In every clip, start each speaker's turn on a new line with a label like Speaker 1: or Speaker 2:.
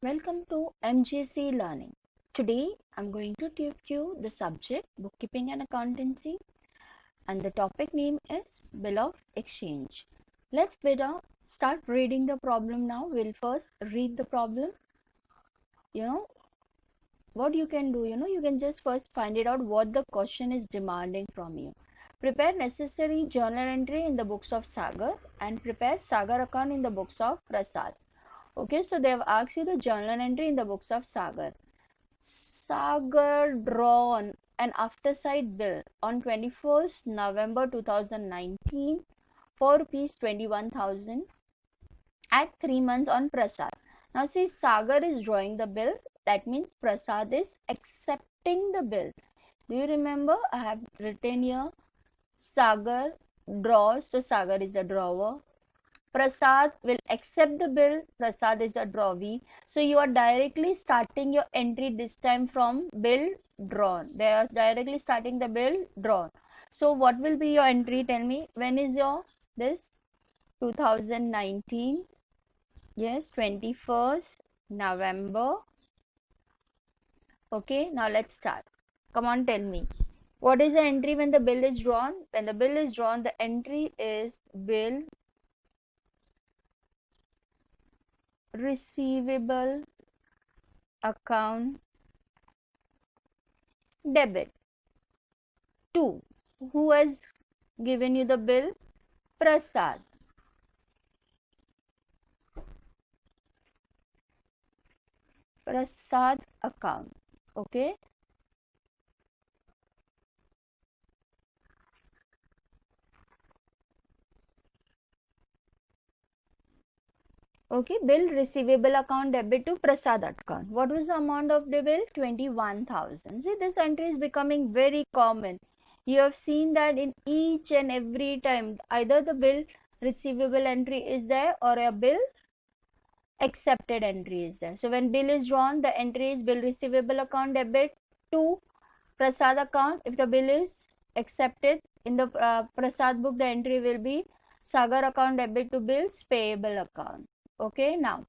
Speaker 1: Welcome to MGC Learning. Today I'm going to teach you the subject Bookkeeping and Accountancy, and the topic name is Bill of Exchange. Let's start reading the problem now. We'll first read the problem. What you can do, you can just first find it out what the question is demanding from you. Prepare necessary journal entry in the books of Sagar and prepare Sagar account in the books of Prasad. Okay, so they have asked you the journal entry in the books of Sagar. Sagar drawn an after-sight bill on 21st November 2019 for rupees 21,000 at 3 months on Prasad. Now see, Sagar is drawing the bill. That means Prasad is accepting the bill. Do you remember? I have written here Sagar draws. So Sagar is a drawer. Prasad will accept the bill. Prasad is a drawee. So you are directly starting your entry this time from bill drawn. They are directly starting the bill drawn. So what will be your entry? Tell me, when is your this? 2019. Yes, 21st November. Okay, now let's start. Come on, tell me. What is the entry when the bill is drawn? When the bill is drawn, the entry is bill receivable account debit. 2. Who has given you the bill? Prasad. Prasad account. Okay. Okay, bill receivable account debit to Prasad account. What was the amount of the bill? 21,000. See, this entry is becoming very common. You have seen that in each and every time, either the bill receivable entry is there or a bill accepted entry is there. So when bill is drawn, the entry is bill receivable account debit to Prasad account. If the bill is accepted in the Prasad book, the entry will be Sagar account debit to bills payable account. Okay, now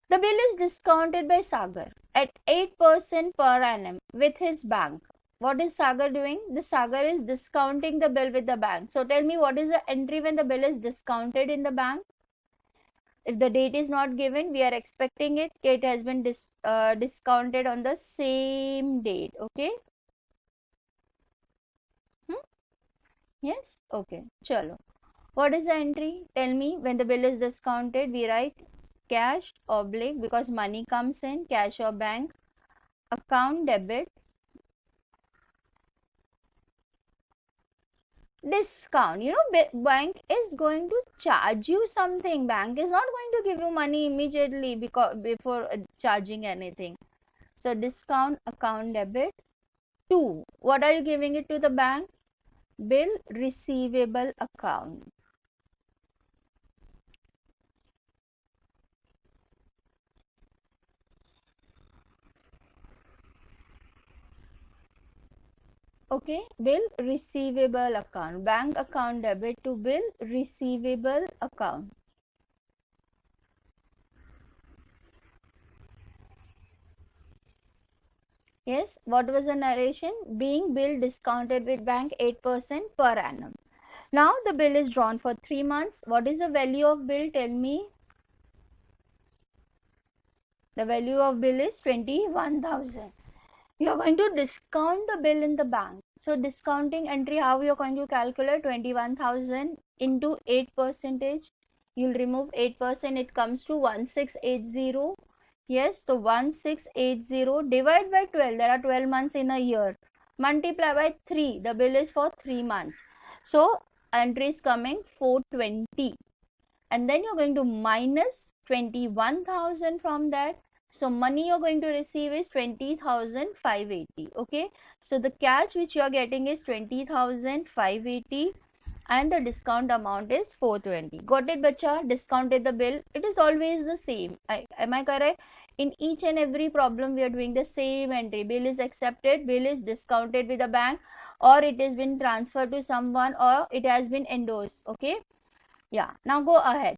Speaker 1: the bill is discounted by Sagar at 8% per annum with his bank. What is Sagar doing? The Sagar is discounting the bill with the bank. So tell me, what is the entry when the bill is discounted in the bank? If the date is not given, we are expecting it has been discounted on the same date. Okay. Yes. Okay. Chalo. What is the entry? Tell me, when the bill is discounted, we write cash oblique, because money comes in, cash or bank, account debit, discount. Bank is going to charge you something. Bank is not going to give you money immediately before charging anything. So discount account debit. 2. What are you giving it to the bank? Bill receivable account. Okay, bill receivable account. Bank account debit to bill receivable account. Yes, what was the narration? Being bill discounted with bank 8% per annum. Now the bill is drawn for 3 months. What is the value of bill? Tell me. The value of bill is 21,000. You are going to discount the bill in the bank. So discounting entry, how you are going to calculate? 21,000 into 8%. You'll remove 8%. It comes to 1680. Yes, so 1680 divide by 12. There are 12 months in a year. Multiply by 3. The bill is for 3 months. So entry is coming 420. And then you're going to minus 21,000 from that. So money you're going to receive is 20,580. Okay. So the cash which you are getting is 20,580 and the discount amount is 420. Got it, bacha? Discounted the bill. It is always the same. Am I correct? In each and every problem we are doing the same entry. Bill is accepted, bill is discounted with a bank, or it has been transferred to someone, or it has been endorsed. Okay. Yeah. Now go ahead.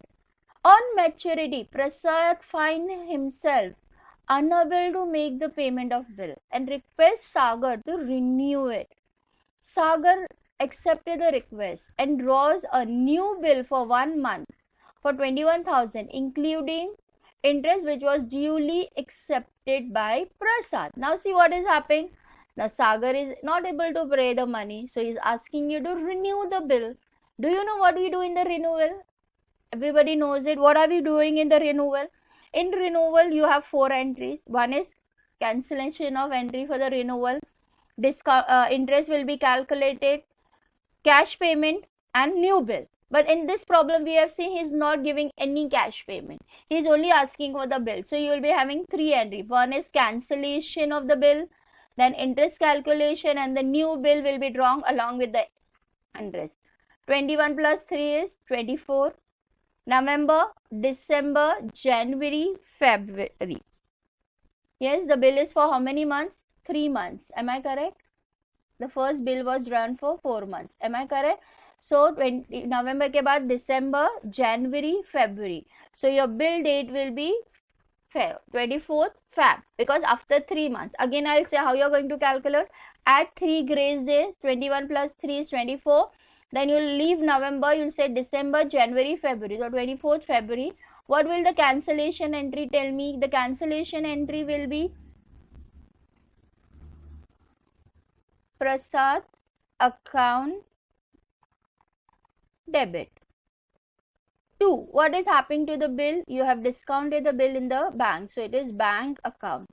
Speaker 1: On maturity, Prasad find himself unable to make the payment of bill and requests Sagar to renew it. Sagar accepted the request and draws a new bill for 1 month for 21,000, including interest, which was duly accepted by Prasad. Now see what is happening. Now Sagar is not able to pay the money, so he is asking you to renew the bill. Do you know what we do in the renewal? Everybody knows it. What are we doing in the renewal? In renewal, you have 4 entries. One is cancellation of entry for the renewal. Interest will be calculated, cash payment, and new bill. But in this problem, we have seen he is not giving any cash payment. He is only asking for the bill. So you will be having 3 entries. One is cancellation of the bill, then interest calculation, and the new bill will be drawn along with the interest. 21 plus 3 is 24. November, December, January, February. Yes, the bill is for how many months? 3 months. Am I correct? The first bill was drawn for 4 months. Am I correct? So, November ke baad December, January, February. So, your bill date will be 24th Feb, because after 3 months. Again, I'll say how you're going to calculate. Add 3 grace days. 21 plus 3 is 24. Then you'll leave November, you'll say December, January, February. So 24th February. What will the cancellation entry tell me? The cancellation entry will be Prasad account debit. 2. What is happening to the bill? You have discounted the bill in the bank. So it is bank account.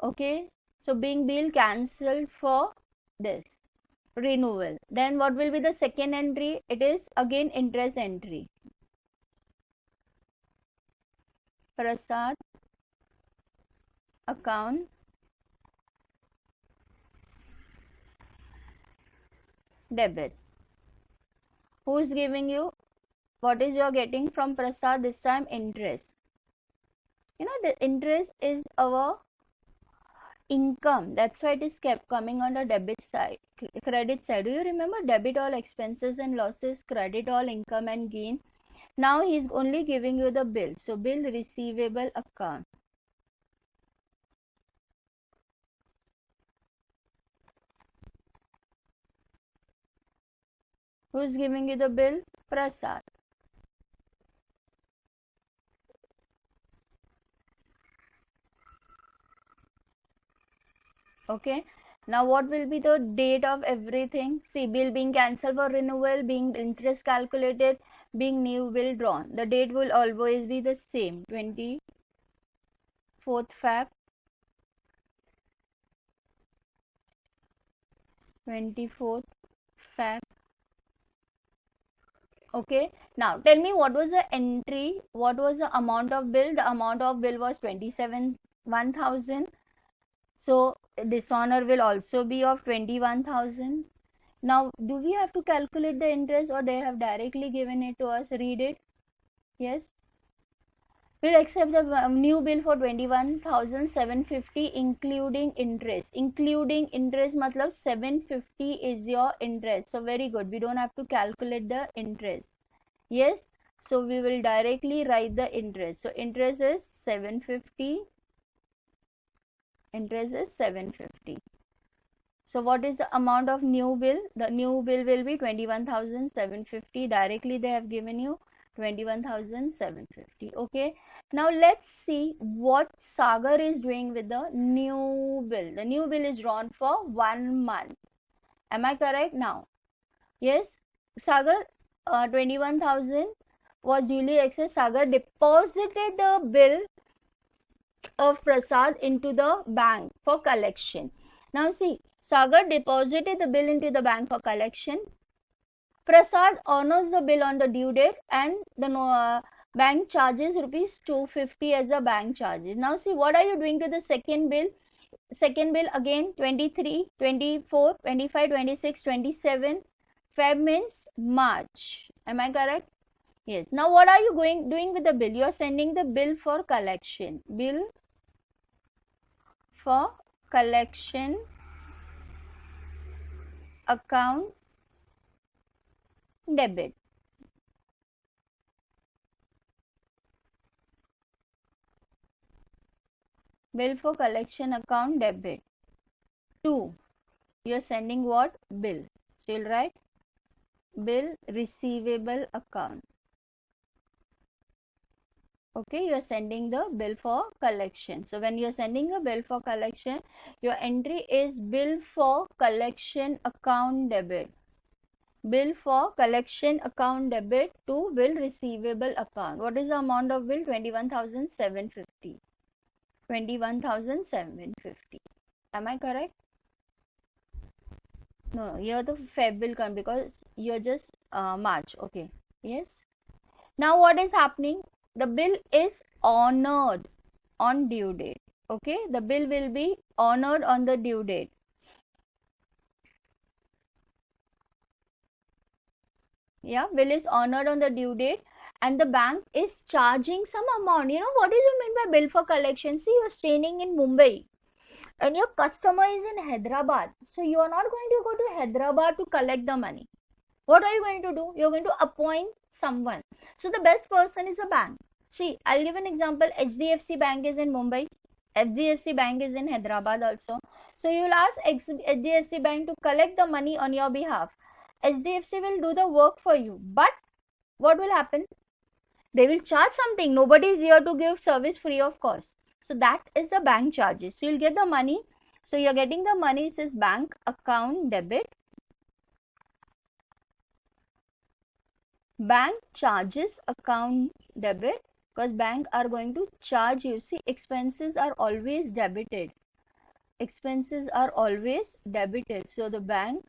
Speaker 1: Okay. So being bill cancelled for this renewal. Then what will be the second entry? It is again interest entry. Prasad account debit. Who is giving you? What is you are getting from Prasad this time? Interest. You know, the interest is our income. That's why it is kept coming on the debit side, credit side. Do you remember? Debit all expenses and losses, credit all income and gain. Now he is only giving you the bill. So bill receivable account. Who is giving you the bill? Prasad. Okay. Now what will be the date of everything? See, bill being cancelled for renewal, being interest calculated, being new bill drawn. The date will always be the same. 24th Feb. 24th Feb. Okay. Now tell me, what was the entry? What was the amount of bill? The amount of bill was 1,000. So dishonor will also be of 21,000. Now, do we have to calculate the interest, or they have directly given it to us? Read it. Yes. We'll accept the new bill for 21,750 including interest. Including interest matlab 750 is your interest. So very good. We don't have to calculate the interest. Yes. So we will directly write the interest. So interest is 750. Interest is 750. So what is the amount of new bill? The new bill will be 21,750. Directly they have given you 21,750. Okay. Now let's see what Sagar is doing with the new bill. The new bill is drawn for 1 month. Am I correct now? Yes. Sagar, 21,000 was duly accessed. Sagar deposited the bill of Prasad into the bank for collection. Now see, Sagar deposited the bill into the bank for collection. Prasad honors the bill on the due date, and the bank charges rupees 250 as a bank charges. Now see, what are you doing to the second bill? Second bill again 23, 24, 25, 26, 27. Feb means March. Am I correct? Yes. Now what are you doing with the bill? You are sending the bill for collection. Bill for collection account debit. Bill for collection account debit. 2. You're sending what? Bill. So you'll write bill receivable account. Okay, you're sending the bill for collection. So when you're sending a bill for collection, your entry is bill for collection account debit. Bill for collection account debit to bill receivable account. What is the amount of bill? 21,750. 21,750. Am I correct? No, here the Feb will come because you're just March. Okay. Yes. Now what is happening? The bill is honored on due date. Okay. The bill will be honored on the due date. Yeah. Bill is honored on the due date and the bank is charging some amount. You know what do you mean by bill for collection? See, you're staying in Mumbai and your customer is in Hyderabad. So you are not going to go to Hyderabad to collect the money. What are you going to do? You're going to appoint someone. So the best person is a bank. See, I'll give an example. HDFC Bank is in Mumbai. HDFC Bank is in Hyderabad also. So you'll ask HDFC Bank to collect the money on your behalf. HDFC will do the work for you. But what will happen? They will charge something. Nobody is here to give service free of cost. So that is the bank charges. So you'll get the money. So you're getting the money. It says bank account debit. Bank charges account debit because bank are going to charge you. See, expenses are always debited. Expenses are always debited. So the bank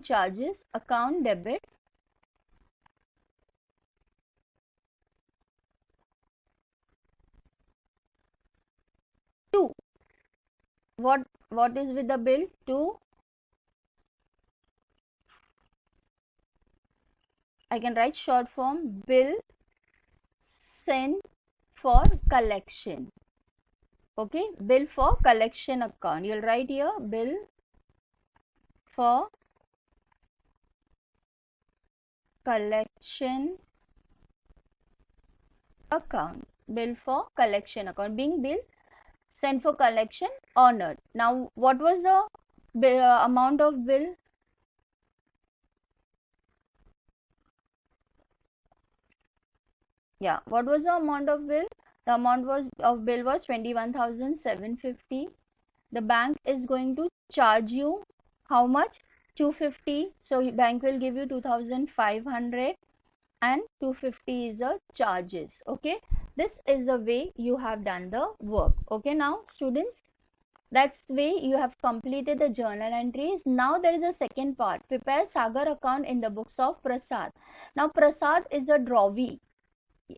Speaker 1: charges account debit. Two. What is with the bill? 2. I can write short form bill sent for collection. Okay, bill for collection account. You'll write here bill for collection account. Bill for collection account. Being bill sent for collection, honored. Now, what was the amount of bill? Yeah, what was the amount of bill? The amount of bill was 21,750. The bank is going to charge you how much? 250. So bank will give you 2,500 and 250 is the charges. Okay, this is the way you have done the work. Okay, now students, that's the way you have completed the journal entries. Now there is a second part. Prepare Sagar account in the books of Prasad. Now Prasad is a drawee.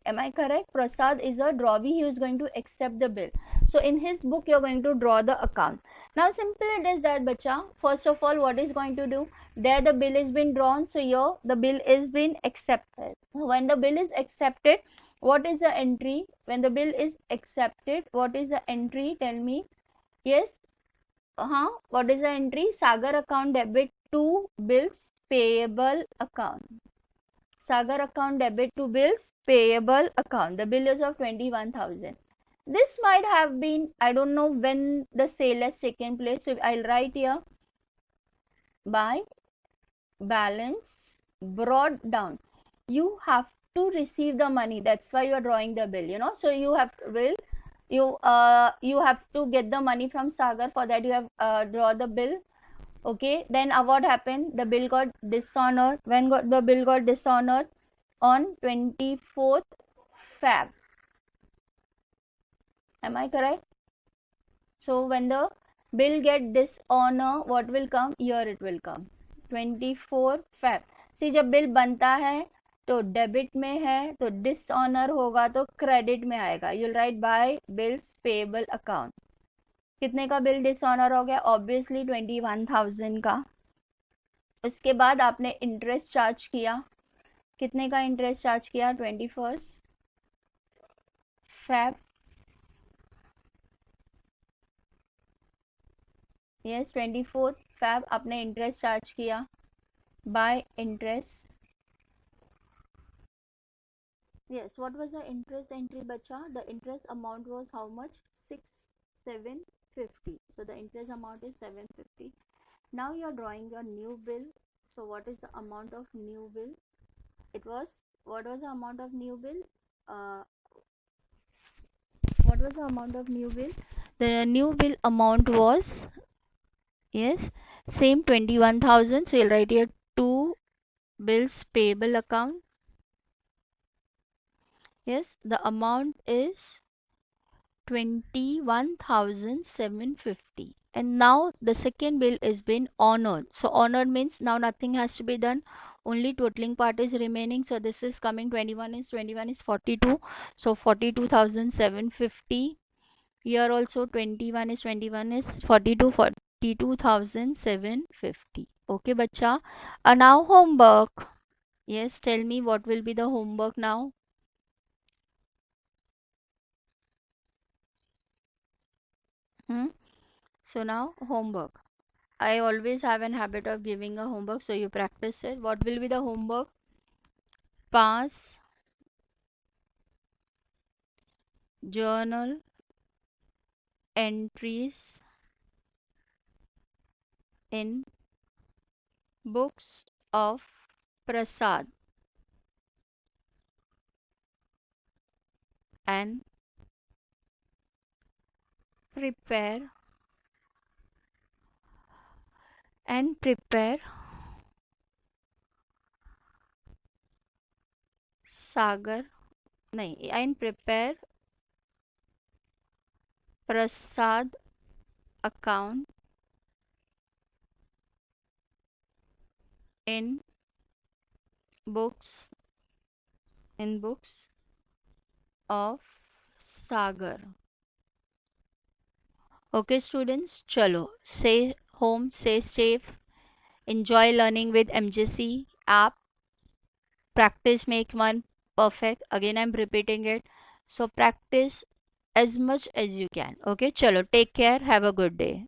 Speaker 1: Am I correct? Prasad is a drawee. He is going to accept the bill. So in his book, you're going to draw the account. Now simple it is that, bacha. First of all, what is going to do? There the bill is been drawn. So here the bill is been accepted. When the bill is accepted, what is the entry? When the bill is accepted, what is the entry? Tell me. Yes. What is the entry? Sagar account debit to bills payable account. Sagar account debit to bills payable account. The bill is of 21,000. This might have been, I don't know when the sale has taken place. So I'll write here by balance brought down. You have to receive the money. That's why you're drawing the bill, you know. So you have you have to get the money from Sagar. For that you have draw the bill. Okay, then what happened? The bill got dishonored. When the bill got dishonored? On 24th Feb. Am I correct? So when the bill get dishonor, what will come? Here it will come. 24 Feb. See, जब bill बनता है तो debit में है, तो dishonour होगा तो credit में आएगा. You'll write by bills payable account. कितने का बिल डिसऑनर हो गया? ऑब्वियसली 21,000 का. उसके बाद आपने इंटरेस्ट चार्ज किया. कितने का इंटरेस्ट चार्ज किया? 21 Feb. यस 24 Feb आपने इंटरेस्ट चार्ज किया bye interest Yes, what was the interest entry, bacha? The interest amount was how much? 750. So the interest amount is 750. Now you are drawing a new bill. So what is the amount of new bill? It was, what was the amount of new bill? Uh, what was the amount of new bill? The new bill amount was, yes, same 21,000. So you'll write here two bills payable account. Yes, the amount is 21,750. And now the second bill is been honored. So honored means now nothing has to be done. Only totaling part is remaining. So this is coming 21 is 42. So 42,750. Here also 21 is 42,750. Okay, bacha. Now homework. Yes, tell me what will be the homework now. Hmm? So now homework. I always have an habit of giving a homework, so you practice it. What will be the homework? Pass journal entries in books of Prasad and prepare prepare Sagar nahi and prepare Prasad account in books books of Sagar. Okay, students, chalo. Stay home, stay safe. Enjoy learning with MJC app. Practice makes one perfect. Again, I'm repeating it. So practice as much as you can. Okay, chalo. Take care. Have a good day.